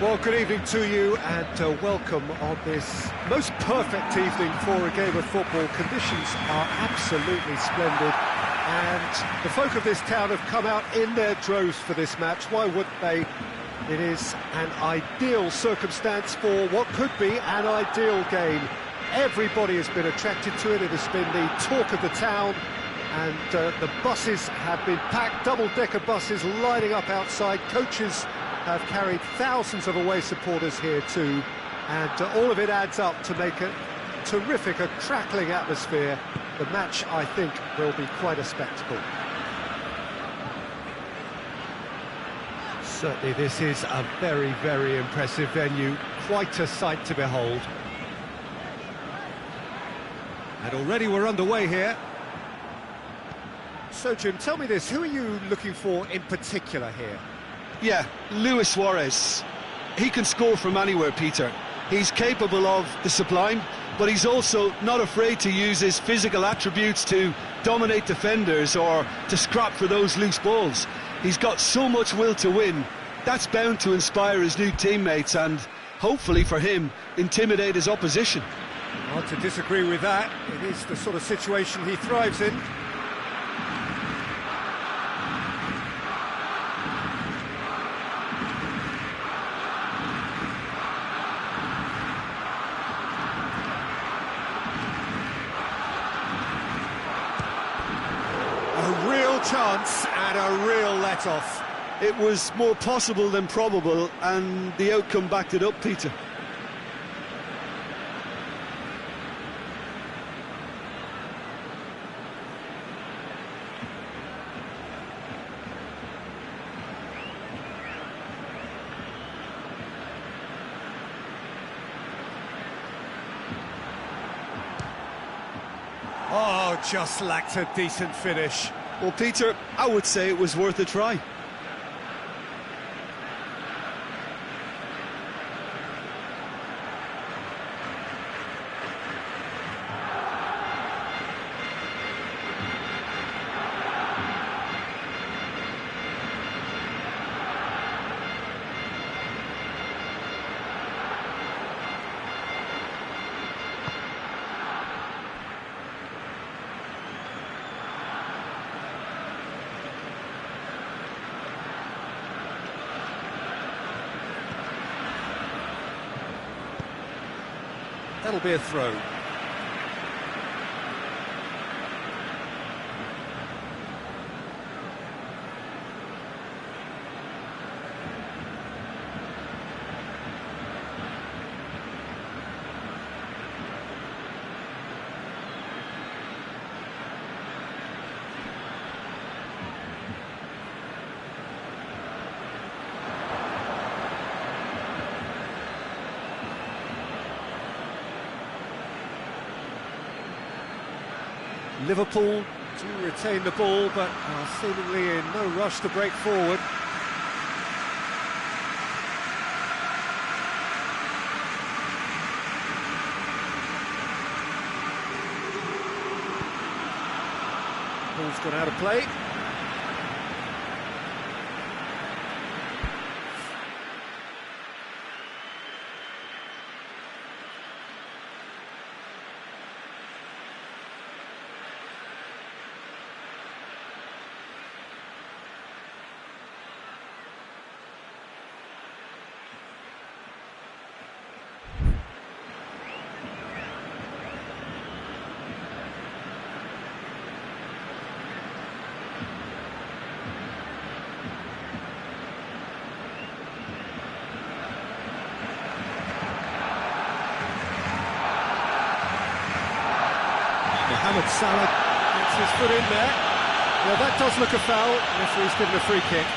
Well, good evening to you and welcome on this most perfect evening for a game of football. Conditions are absolutely splendid and the folk of this town have come out in their droves for this match. Why wouldn't they? It is an ideal circumstance for what could be an ideal game. Everybody has been attracted to it. It has been the talk of the town and the buses have been packed, double-decker buses lining up outside. Coaches have carried thousands of away supporters here too, and all of it adds up to make a terrific, a crackling atmosphere. The match, I think, will be quite a spectacle. Certainly this is a very, very impressive venue, quite a sight to behold. And already we're underway here. So Jim, tell me this, who are you looking for in particular here? Yeah, Luis Suarez. He can score from anywhere, Peter. He's capable of the sublime, but he's also not afraid to use his physical attributes to dominate defenders or to scrap for those loose balls. He's got so much will to win. That's bound to inspire his new teammates and, hopefully for him, intimidate his opposition. Hard to disagree with that. It is the sort of situation he thrives in. Chance and a real let-off. It was more possible than probable, and the outcome backed it up, Peter. Oh, just lacked a decent finish. Well, Peter, I would say it was worth a try. That'll be a throw. Liverpool do retain the ball, but are seemingly in no rush to break forward. Ball's gone out of play. Mohamed Salah gets his foot in there. Well, that does look a foul. Referee's given a free kick.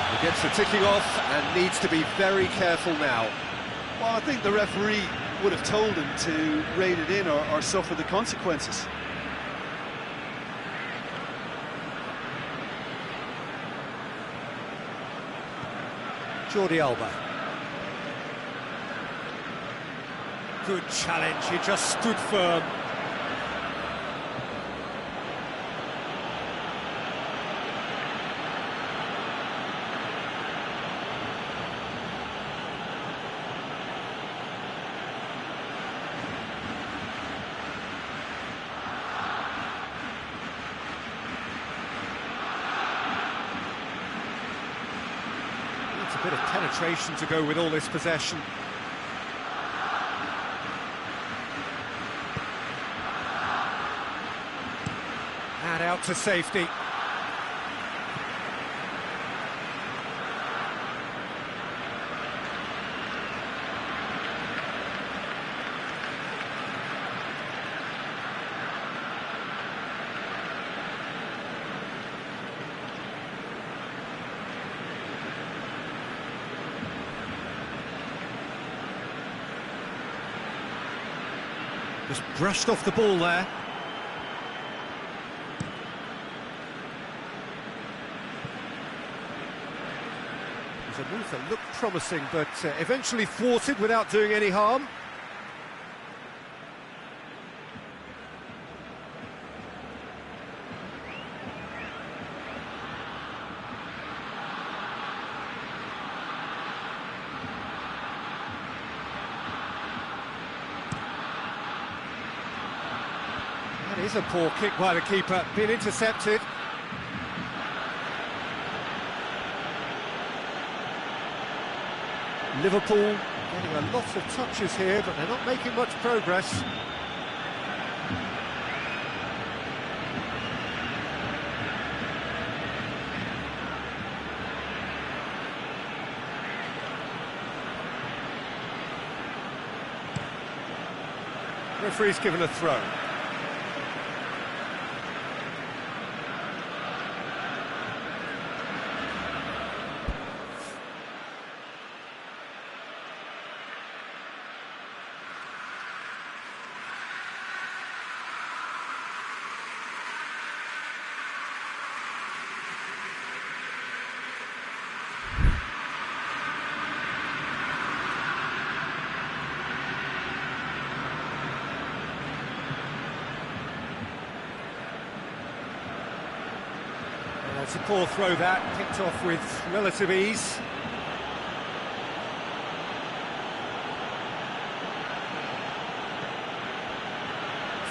He gets the ticking off and needs to be very careful now. Well, I think the referee would have told him to rein it in or suffer the consequences. Jordi Alba. Good challenge, he just stood firm. A bit of penetration to go with all this possession. And out to safety. Just brushed off the ball there. It was a move that looked promising, but eventually thwarted without doing any harm. That is a poor kick by the keeper, been intercepted. Liverpool getting a lot of touches here, but they're not making much progress. Referee's given a throw. It's a poor throw that, picked off with relative ease.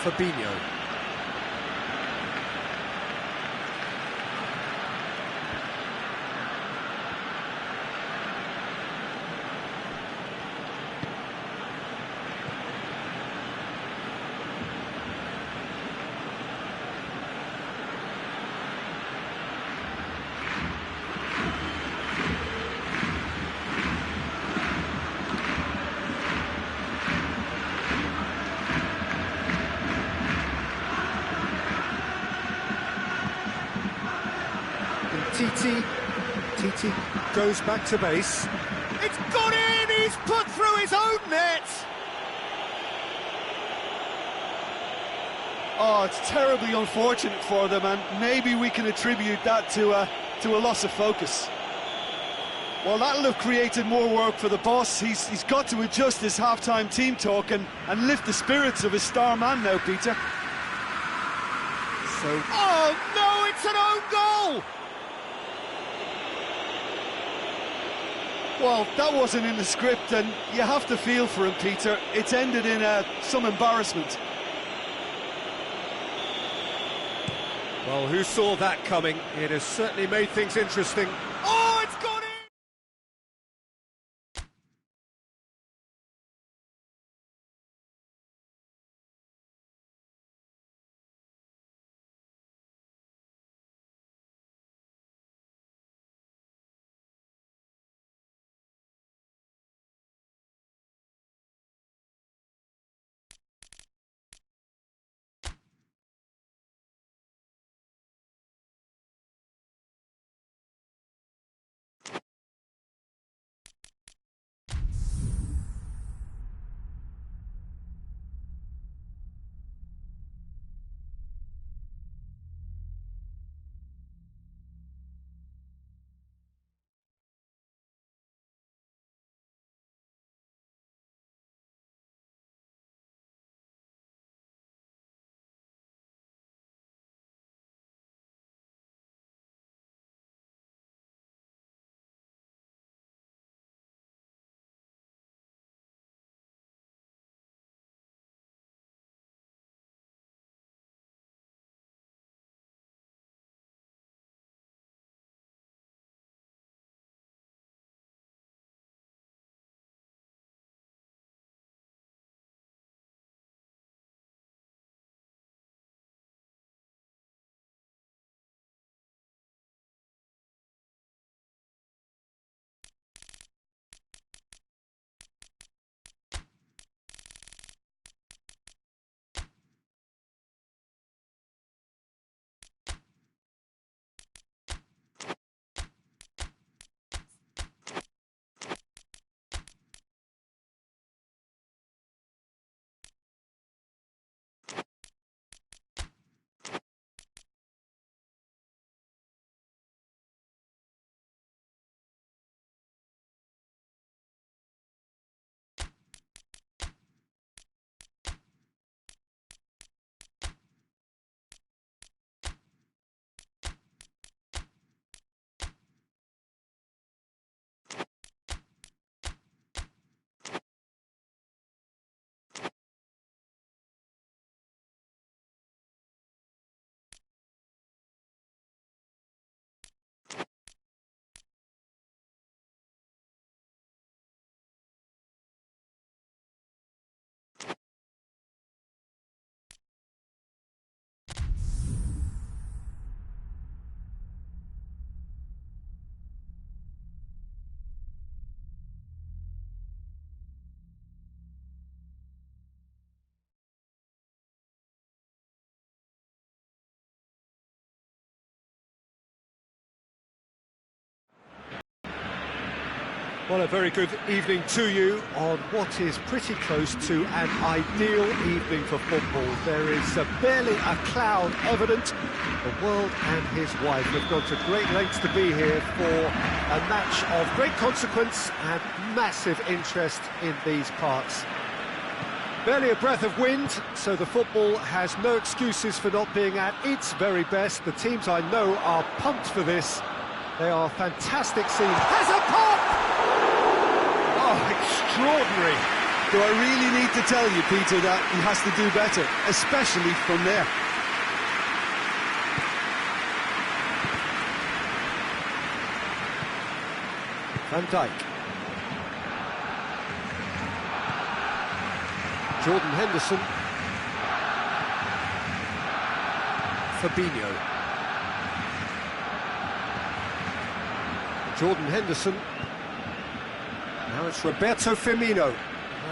Fabinho. Titi goes back to base. It's gone in! He's put through his own net! Oh, it's terribly unfortunate for them, and maybe we can attribute that to a loss of focus. Well, that'll have created more work for the boss. He's got to adjust his half-time team talk and lift the spirits of his star man now, Peter. So... Oh, no, it's an own goal! Well, that wasn't in the script, and you have to feel for him, Peter. It's ended in some embarrassment. Well, who saw that coming? It has certainly made things interesting. Oh, it's gone! Well, a very good evening to you on what is pretty close to an ideal evening for football. There is barely a cloud evident. The world and his wife have gone to great lengths to be here for a match of great consequence and massive interest in these parts. Barely a breath of wind, so the football has no excuses for not being at its very best. The teams I know are pumped for this. They are fantastic scenes. Has a pop! Oh, extraordinary. Do I really need to tell you, Peter, that he has to do better, especially from there? Van Dijk. Jordan Henderson. Fabinho. Jordan Henderson. Now it's Roberto Firmino.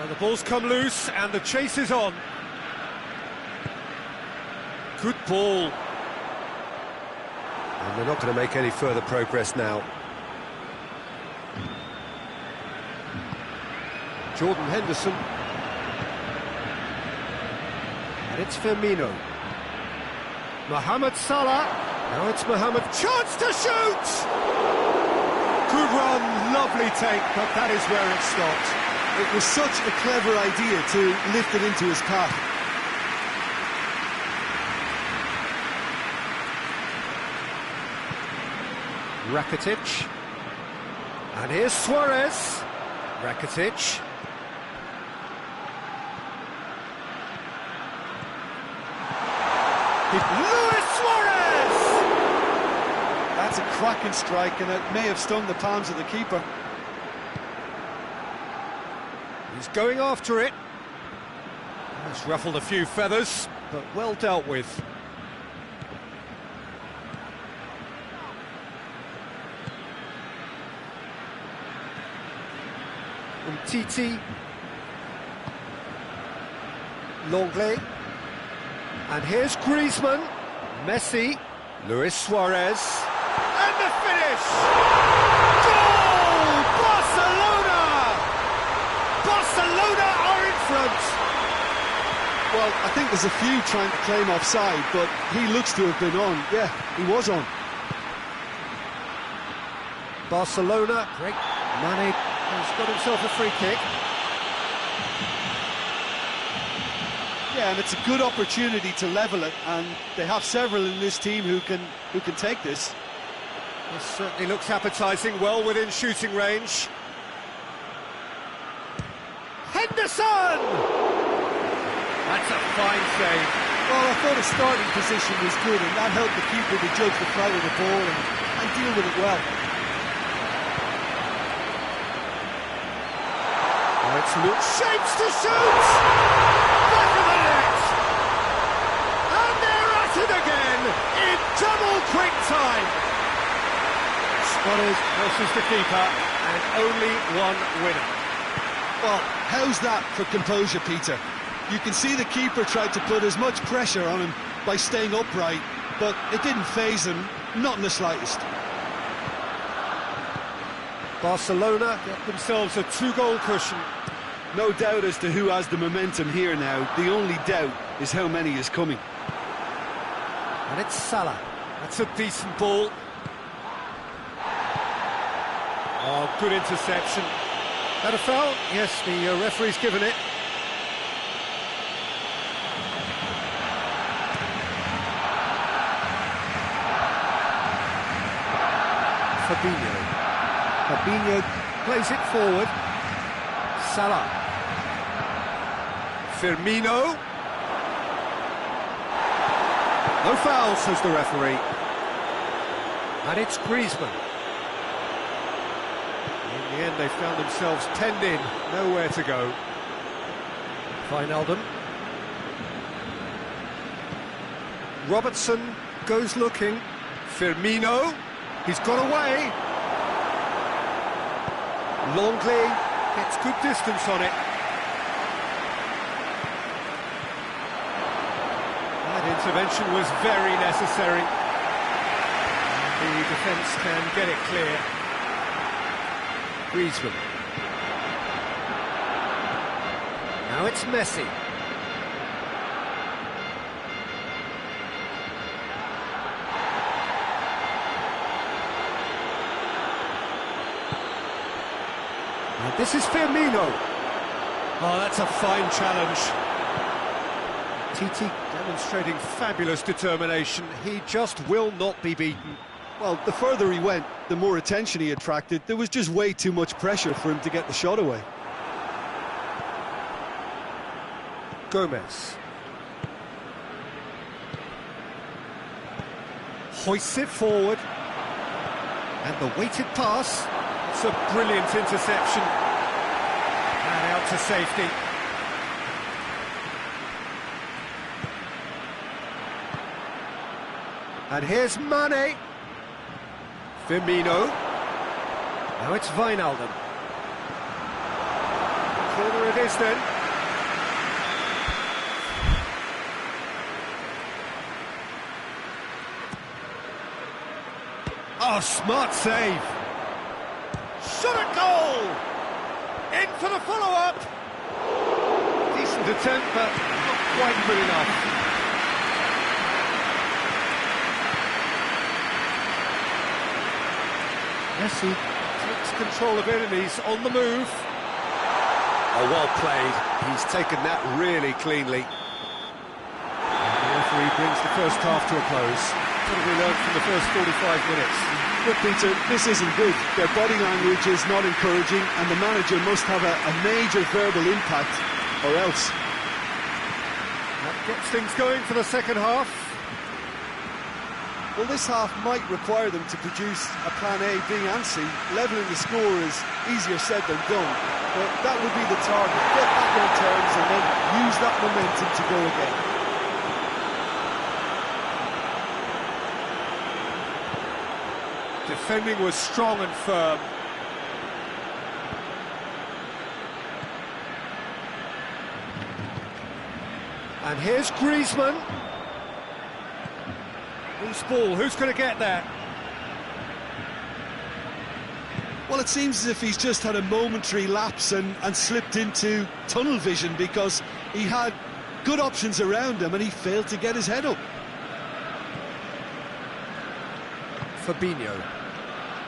The ball's come loose and the chase is on. Good ball. And they're not going to make any further progress now. Jordan Henderson. And it's Firmino. Mohamed Salah. Now it's Mohamed. Chance to shoot! Good run, lovely take, but that is where it stopped. It was such a clever idea to lift it into his path. Rakitic. And here's Suarez. Rakitic. Luis Suarez! That's a cracking strike, and it may have stung the palms of the keeper. He's going after it. It's ruffled a few feathers, but well dealt with. Umtiti. Longley. And here's Griezmann. Messi. Luis Suarez. And the finish! Goal! Barcelona! Barcelona are in front! Well, I think there's a few trying to claim offside, but he looks to have been on. Yeah, he was on. Barcelona, great. Mane has got himself a free kick. Yeah, and it's a good opportunity to level it, and they have several in this team who can take this. This certainly looks appetising, well within shooting range. Henderson! That's a fine save. Well, I thought his starting position was good, and that helped the keeper to judge the flow of the ball and deal with it well. Now it's Luke Shapes to shoot! Back of the net! And they're at it again in double quick time. Spotters versus the keeper, and only one winner. Well, how's that for composure, Peter? You can see the keeper tried to put as much pressure on him by staying upright, but it didn't faze him, not in the slightest. Barcelona get themselves a 2-goal cushion. No doubt as to who has the momentum here now. The only doubt is how many is coming. And it's Salah. That's a decent ball. Oh, good interception. That a foul? Yes, the referee's given it. Fabinho. Fabinho plays it forward. Salah. Firmino. No foul, says the referee. And it's Griezmann. In the end, they found themselves penned in, nowhere to go. Wijnaldum. Robertson goes looking. Firmino. He's got away. Longley gets good distance on it. That intervention was very necessary. The defence can get it clear. Griezmann. Now it's Messi. And this is Firmino. Oh, that's a fine challenge. Titi demonstrating fabulous determination. He just will not be beaten. Well, the further he went, the more attention he attracted. There was just way too much pressure for him to get the shot away. Gomez. Hoists it forward. And the weighted pass. It's a brilliant interception. And out to safety. And here's Mane. Firmino. Now it's Wijnaldum. Corner it is then. Oh, smart save. Shot at goal! In for the follow-up. Decent attempt, but not quite good enough. Messi takes control of it and he's on the move. Oh, well played. He's taken that really cleanly. And the referee brings the first half to a close. What have we learned from the first 45 minutes? Look, Peter, this isn't good. Their body language is not encouraging, and the manager must have a major verbal impact, or else. That gets things going for the second half. Well, this half might require them to produce a plan A, B and C. Levelling the score is easier said than done, but that would be the target. Get back on terms and then use that momentum to go again. Defending was strong and firm. And here's Griezmann. Loose ball, who's going to get that? Well, it seems as if he's just had a momentary lapse and slipped into tunnel vision, because he had good options around him and he failed to get his head up. Fabinho.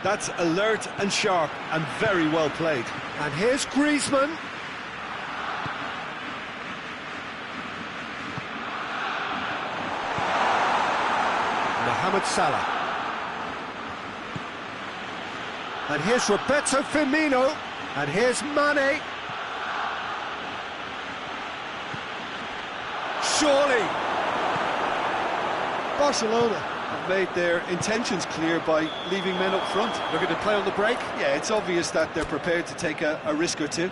That's alert and sharp and very well played. And here's Griezmann. Mohamed Salah. And here's Roberto Firmino. And here's Mane. Surely. Barcelona have made their intentions clear by leaving men up front. Looking to play on the break? Yeah, it's obvious that they're prepared to take a risk or two.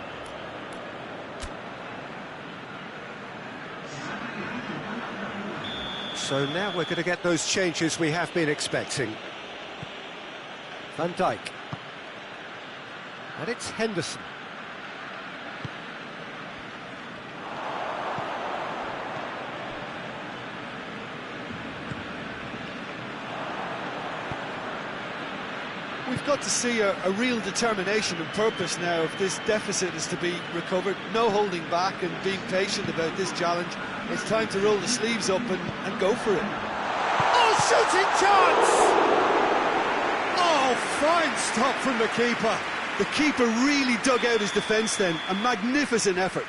So now we're going to get those changes we have been expecting. Van Dijk. And it's Henderson. We've got to see a real determination and purpose now if this deficit is to be recovered. No holding back and being patient about this challenge. It's time to roll the sleeves up and go for it. Oh, shooting chance! Oh, fine stop from the keeper. The keeper really dug out his defence then. A magnificent effort.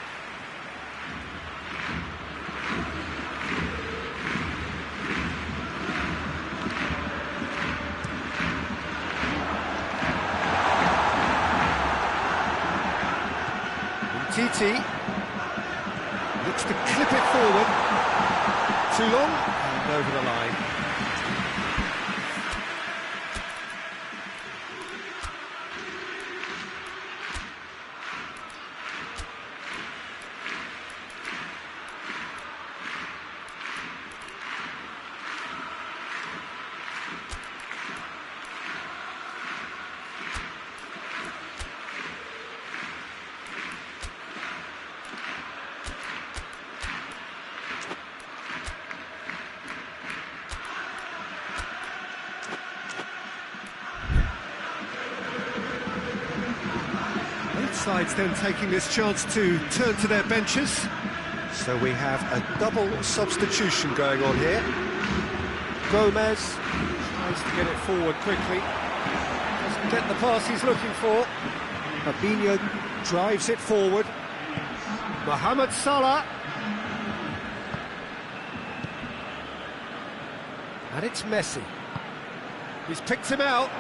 Titi looks to clip it forward. Too long and over the line. sides then taking this chance to turn to their benches. So we have a double substitution going on here. Gomez tries to get it forward quickly. Doesn't get the pass he's looking for. Fabinho drives it forward. Mohamed Salah. And it's Messi. He's picked him out.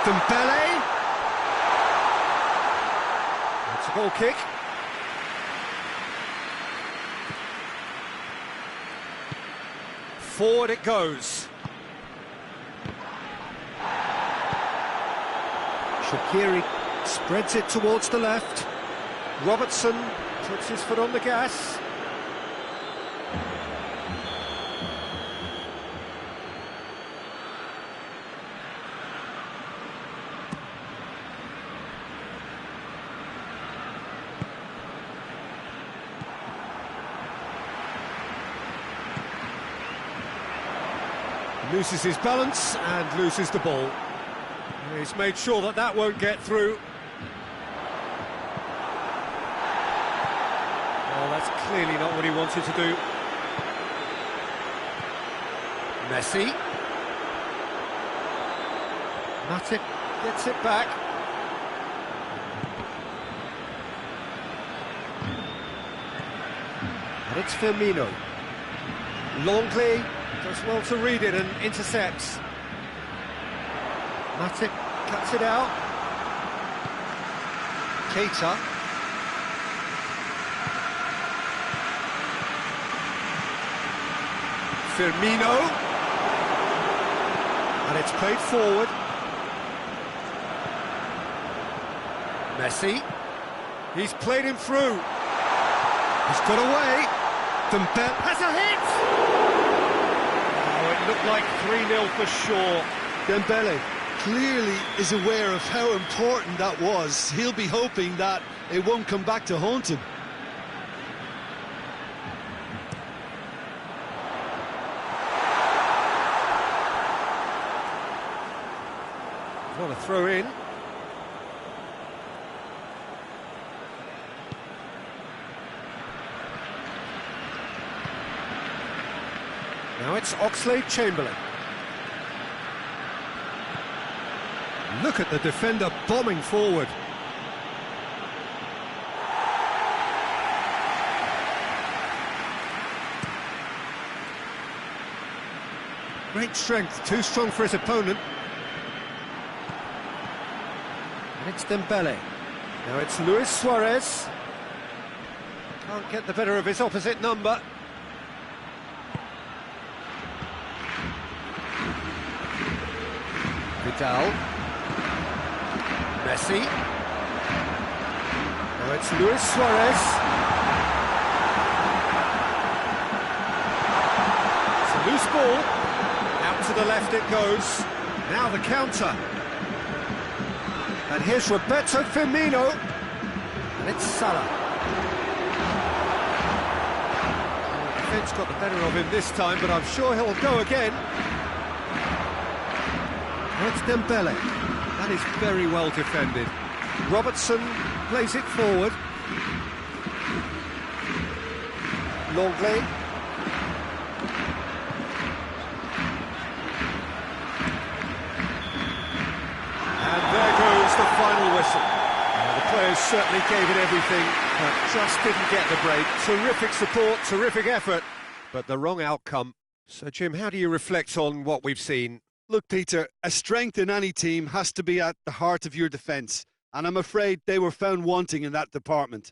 Dembele. It's a goal kick. Forward it goes. Shaqiri spreads it towards the left. Robertson puts his foot on the gas. Loses his balance and loses the ball. He's made sure that that won't get through. Oh, that's clearly not what he wanted to do. Messi. Matip gets it back. And it's Firmino. Longley does well to read it and intercepts. Matip cuts it out. Keita. Firmino. And it's played forward. Messi. He's played him through. He's got away. Dembele has a hit! Oh, it looked like 3-0 for sure. Dembele clearly is aware of how important that was. He'll be hoping that it won't come back to haunt him. Want to throw in. Now it's Oxlade-Chamberlain. Look at the defender bombing forward. Great strength, too strong for his opponent. And it's Dembele. Now it's Luis Suarez. Can't get the better of his opposite number. Vidal. Messi. Now it's Luis Suarez. It's a loose ball. Out to the left it goes. Now the counter. And here's Roberto Firmino. And it's Salah. The defence got the better of him this time, but I'm sure he'll go again. It's Dembele. That is very well defended. Robertson plays it forward. Longley. And there goes the final whistle. The players certainly gave it everything, but just didn't get the break. Terrific support, terrific effort, but the wrong outcome. So, Jim, how do you reflect on what we've seen? Look, Peter, a strength in any team has to be at the heart of your defence, and I'm afraid they were found wanting in that department.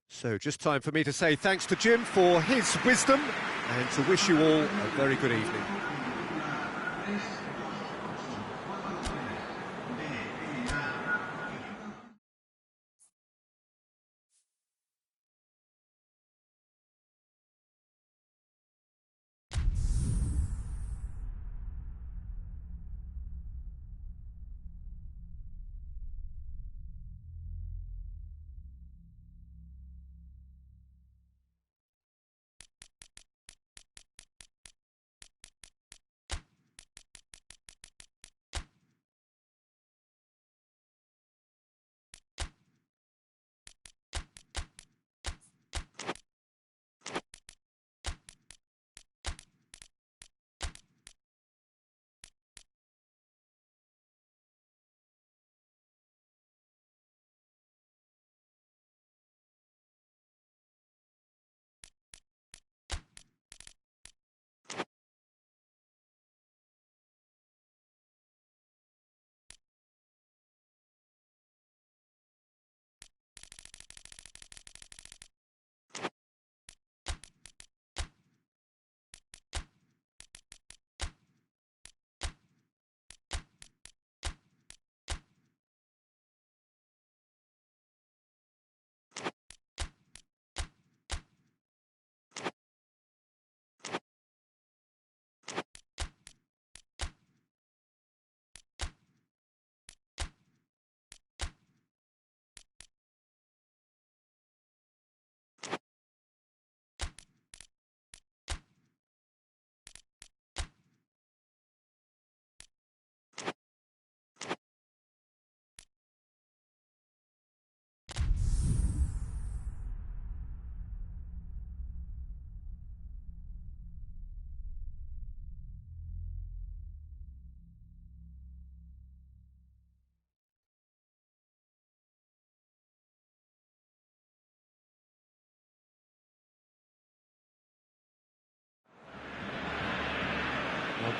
So just time for me to say thanks to Jim for his wisdom and to wish you all a very good evening.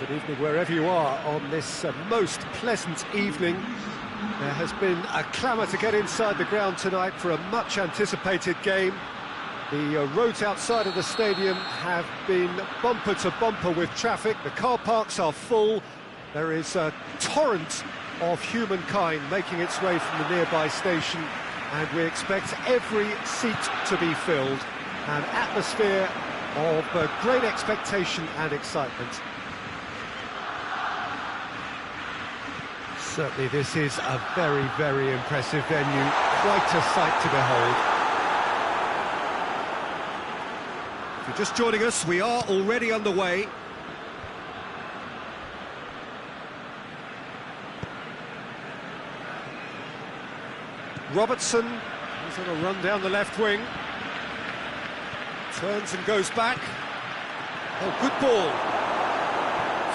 Good evening wherever you are on this most pleasant evening. There has been a clamour to get inside the ground tonight for a much anticipated game. The roads outside of the stadium have been bumper to bumper with traffic. The car parks are full. There is a torrent of humankind making its way from the nearby station, and we expect every seat to be filled. An atmosphere of great expectation and excitement. Certainly this is a very, very impressive venue. Quite a sight to behold. If you're just joining us, we are already underway. Robertson is on a run down the left wing. Turns and goes back. Oh, good ball.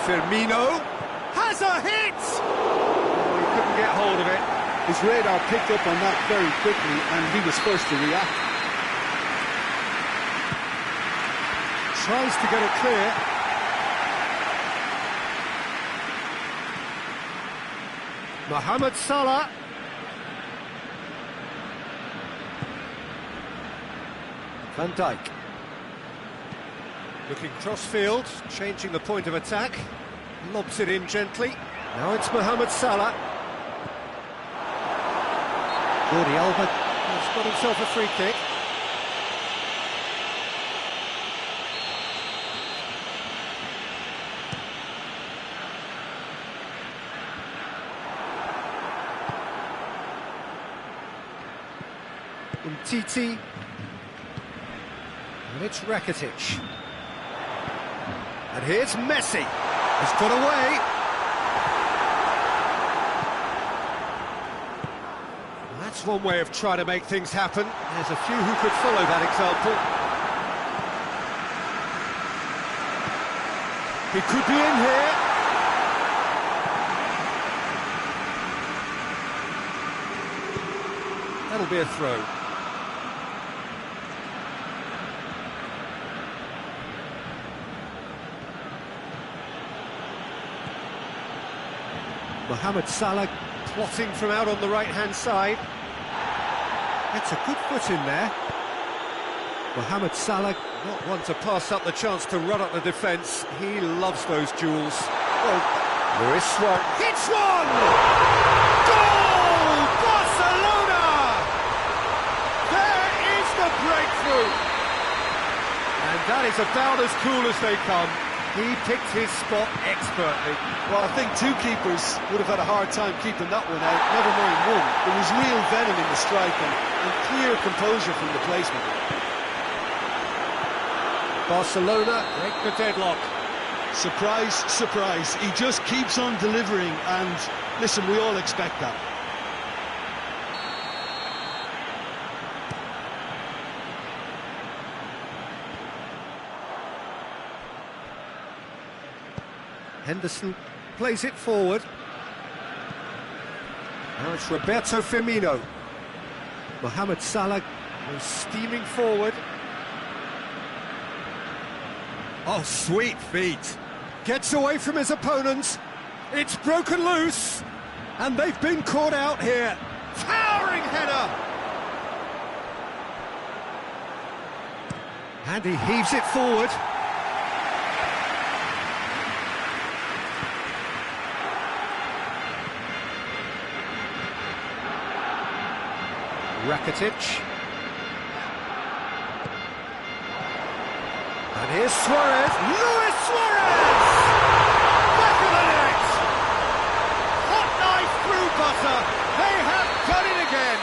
Firmino has a hit! Oh, he couldn't get hold of it. His radar picked up on that very quickly, and he was first to react. Tries to get it clear. Mohamed Salah. Van Dijk. Looking cross-field, changing the point of attack. Lobs it in gently. Now it's Mohamed Salah. Jordi Alba has got himself a free kick. Umtiti. And it's Rakitic. And here's Messi. He's got away. That's one way of trying to make things happen. There's a few who could follow that example. He could be in here. That'll be a throw. Mohamed Salah plotting from out on the right-hand side. That's a good foot in there. Mohamed Salah, not one to pass up the chance to run up the defence. He loves those duels. Oh, Luis Suarez hits one! Goal! Barcelona! There is the breakthrough! And that is about as cool as they come. He picked his spot expertly. Well, I think two keepers would have had a hard time keeping that one out, never mind one. There was real venom in the strike and clear composure from the placement. Barcelona break the deadlock. Surprise, surprise. He just keeps on delivering, and listen, we all expect that. Henderson plays it forward. Now it's Roberto Firmino. Mohamed Salah goes steaming forward. Oh, sweet feet. Gets away from his opponents. It's broken loose. And they've been caught out here. Towering header. And he heaves it forward. Rakitic. And here's Suarez. Luis Suarez! Back of the net! Hot knife through butter. They have done it again.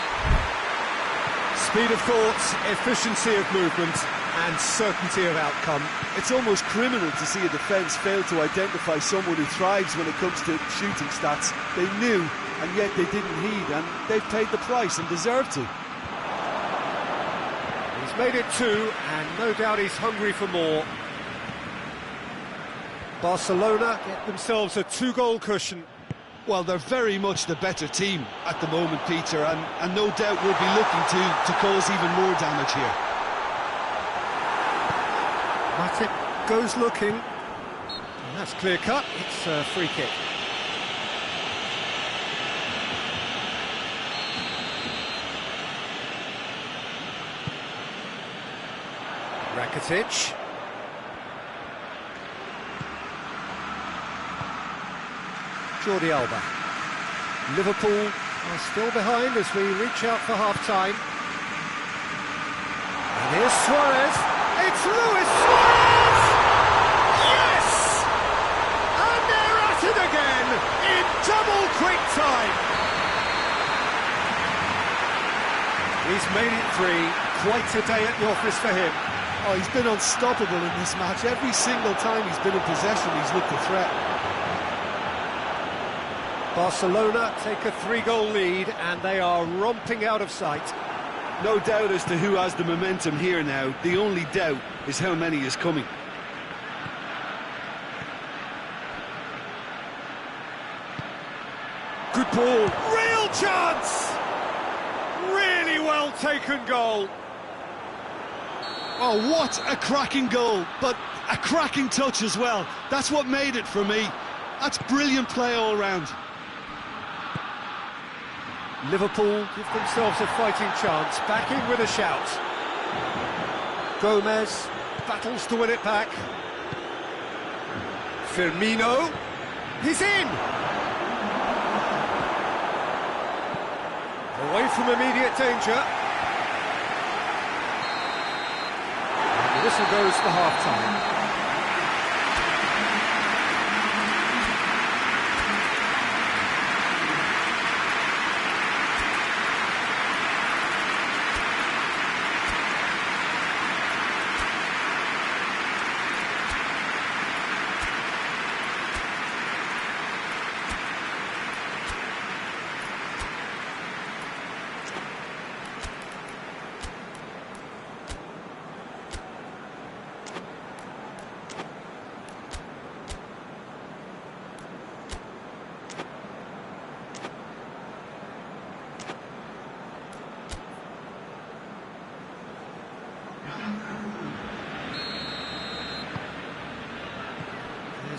Speed of thought, efficiency of movement, and certainty of outcome. It's almost criminal to see a defence fail to identify someone who thrives when it comes to shooting stats. They knew, and yet they didn't heed, and they've paid the price and deserve to. He's made it two, and no doubt he's hungry for more. Barcelona get themselves a two-goal cushion. Well, they're very much the better team at the moment, Peter, and no doubt will be looking to cause even more damage here. Matic goes looking. That's clear cut, it's a free kick. Rakitic. Jordi Alba. Liverpool are still behind as we reach out for half-time. And here's Suarez. It's Luis Suarez! Yes! And they're at it again in double quick time. He's made it three. Quite a day at the office for him. Oh, he's been unstoppable in this match. Every single time he's been in possession, he's looked a threat. Barcelona take a 3-goal lead and they are romping out of sight. No doubt as to who has the momentum here now. The only doubt is how many is coming. Good ball. Real chance! Really well taken goal. Oh, what a cracking goal, but a cracking touch as well. That's what made it for me. That's brilliant play all round. Liverpool give themselves a fighting chance, back in with a shout. Gomez battles to win it back. Firmino, he's in! Away from immediate danger. And the whistle goes for half-time.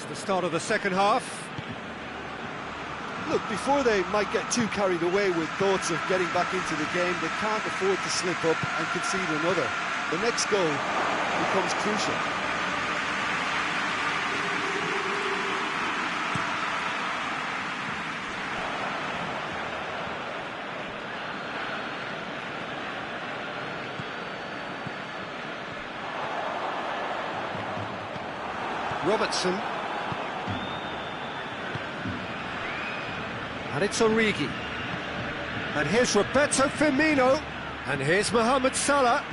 The start of the second half. Look, before they might get too carried away with thoughts of getting back into the game, they can't afford to slip up and concede another. The next goal becomes crucial. Robertson. And it's Origi. And here's Roberto Firmino. And here's Mohamed Salah.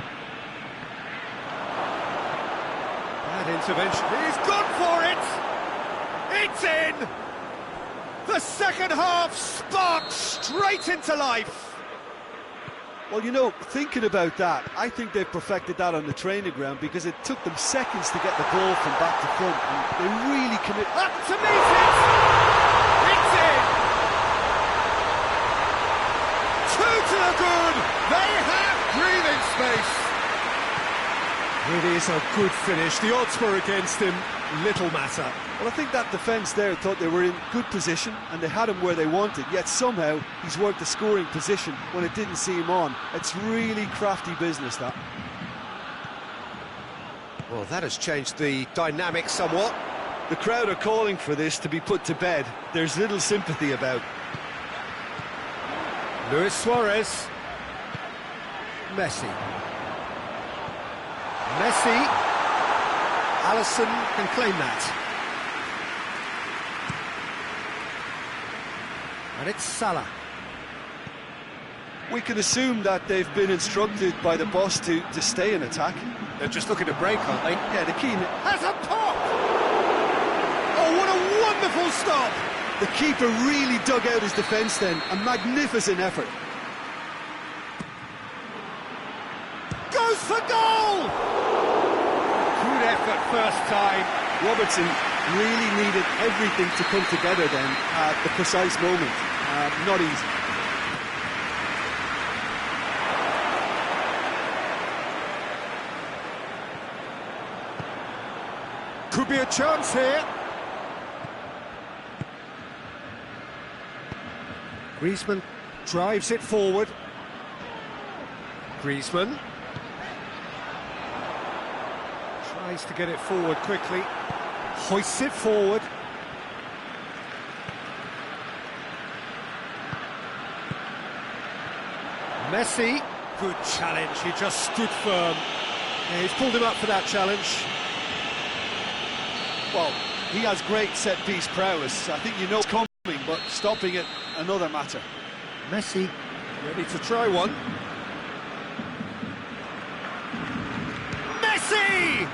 That intervention. He's gone for it! It's in! The second half sparked straight into life. Well, you know, thinking about that, I think they've perfected that on the training ground because it took them seconds to get the ball from back to front, and they really commit. Up to meet it! It's in! Two to the good! They have breathing space! It is a good finish. The odds were against him. Little matter. Well, I think that defence there thought they were in good position and they had him where they wanted, yet somehow he's worked the scoring position when it didn't seem on. It's really crafty business, that. Well, that has changed the dynamic somewhat. The crowd are calling for this to be put to bed. There's little sympathy about. Luis Suarez. Messi. Alisson can claim that. And it's Salah. We can assume that they've been instructed by the boss to stay in attack. They're just looking to break, aren't they? Yeah, the key has a pop! Oh, what a wonderful stop! The keeper really dug out his defence then. A magnificent effort. Goes for goal! Good effort first time. Robertson really needed everything to come together then at the precise moment. Not easy. Could be a chance here. Griezmann drives it forward. Griezmann tries to get it forward quickly, hoists it forward. Messi, good challenge, he just stood firm. Yeah, he's pulled him up for that challenge. Well, he has great set-piece prowess. I think you know it's coming, but stopping it, another matter. Messi, ready to try one. Messi!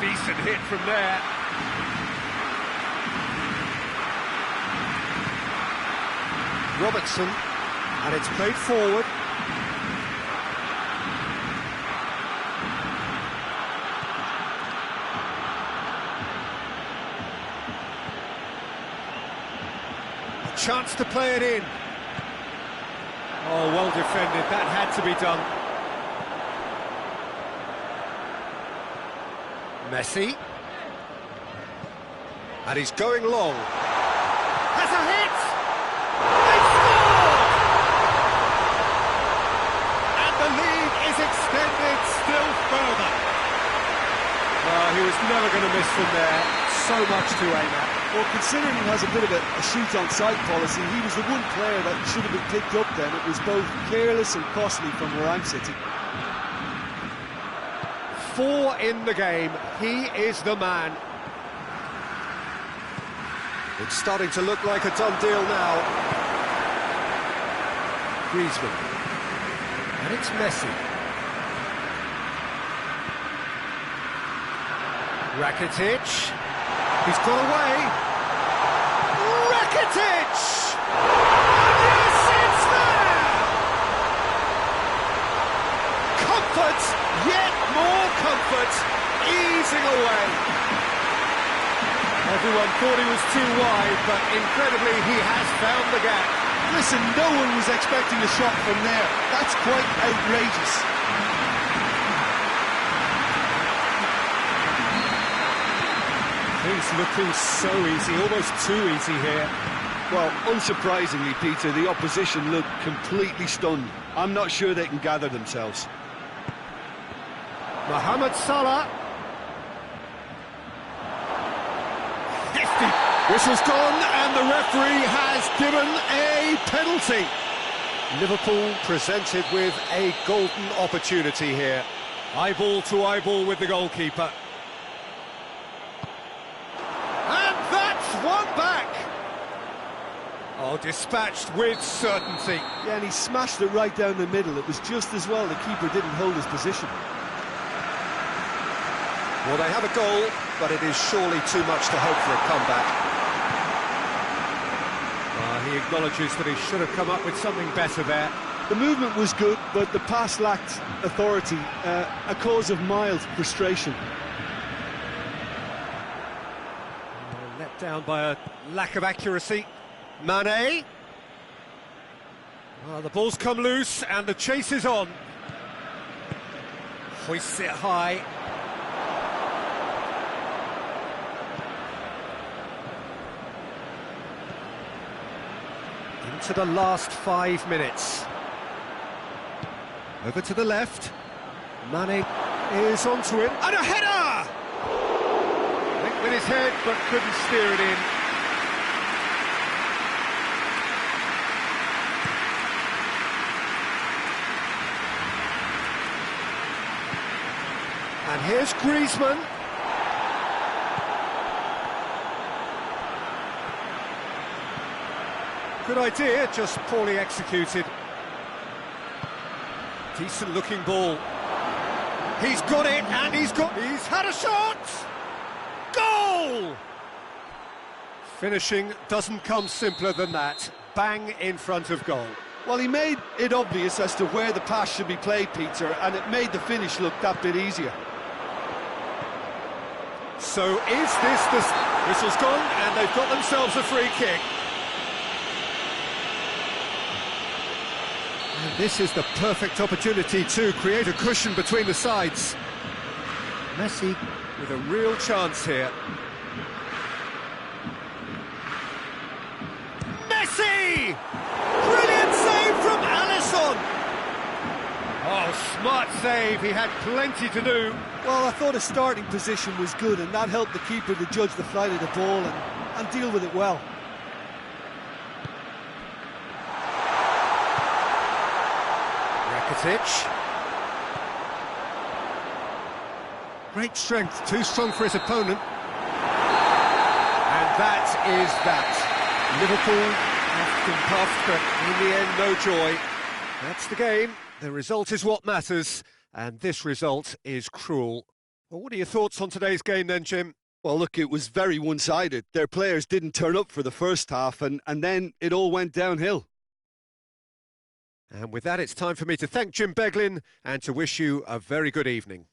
Decent hit from there. Robertson, and it's played forward. A chance to play it in. Oh, well defended, that had to be done. Messi. And he's going long. Has a hit! They scored! And the lead is extended still further. He was never going to miss from there. So much to aim at. Well, considering he has a bit of a shoot-on-sight policy, he was the one player that should have been picked up then. It was both careless and costly from where I'm sitting. 4 in the game, he is the man. It's starting to look like a done deal now. Griezmann. And it's Messi. Rakitic. He's got away. Rakitic! And yes, it's there! Comfort, yet more comfort, easing away. Everyone thought he was too wide, but incredibly he has found the gap. Listen, no one was expecting a shot from there. That's quite outrageous. Things looking so easy, almost too easy here. Well, unsurprisingly, Peter, the opposition look completely stunned. I'm not sure they can gather themselves. Mohamed Salah. Hefty. Whistle's gone, and the referee has given a penalty. Liverpool presented with a golden opportunity here. Eyeball to eyeball with the goalkeeper. And that's one back. Oh, dispatched with certainty. Yeah, and he smashed it right down the middle. It was just as well the keeper didn't hold his position. Well, they have a goal, but it is surely too much to hope for a comeback. He acknowledges that he should have come up with something better there. The movement was good, but the pass lacked authority, a cause of mild frustration. Let down by a lack of accuracy. Mane. The ball's come loose and the chase is on. Hoists it high. Into the last 5 minutes. Over to the left. Mane is onto him. And a header! Linked with his head, but couldn't steer it in. And here's Griezmann. Good idea, just poorly executed. Decent looking ball. He's got it, and he's had a shot! Goal! Finishing doesn't come simpler than that. Bang in front of goal. Well, he made it obvious as to where the pass should be played, Peter, and it made the finish look that bit easier. So is this the... Whistle's gone, and they've got themselves a free kick. And this is the perfect opportunity to create a cushion between the sides. Messi with a real chance here. Messi! Brilliant save from Alisson! Oh, smart save, he had plenty to do. Well, I thought his starting position was good, and that helped the keeper to judge the flight of the ball and deal with it well. Rakitic. Great strength, too strong for his opponent. And that is that. Liverpool puffed and puffed, but in the end, no joy. That's the game. The result is what matters, and this result is cruel. Well, what are your thoughts on today's game then, Jim? Well, look, it was very one-sided. Their players didn't turn up for the first half, and then it all went downhill. And with that, it's time for me to thank Jim Beglin and to wish you a very good evening.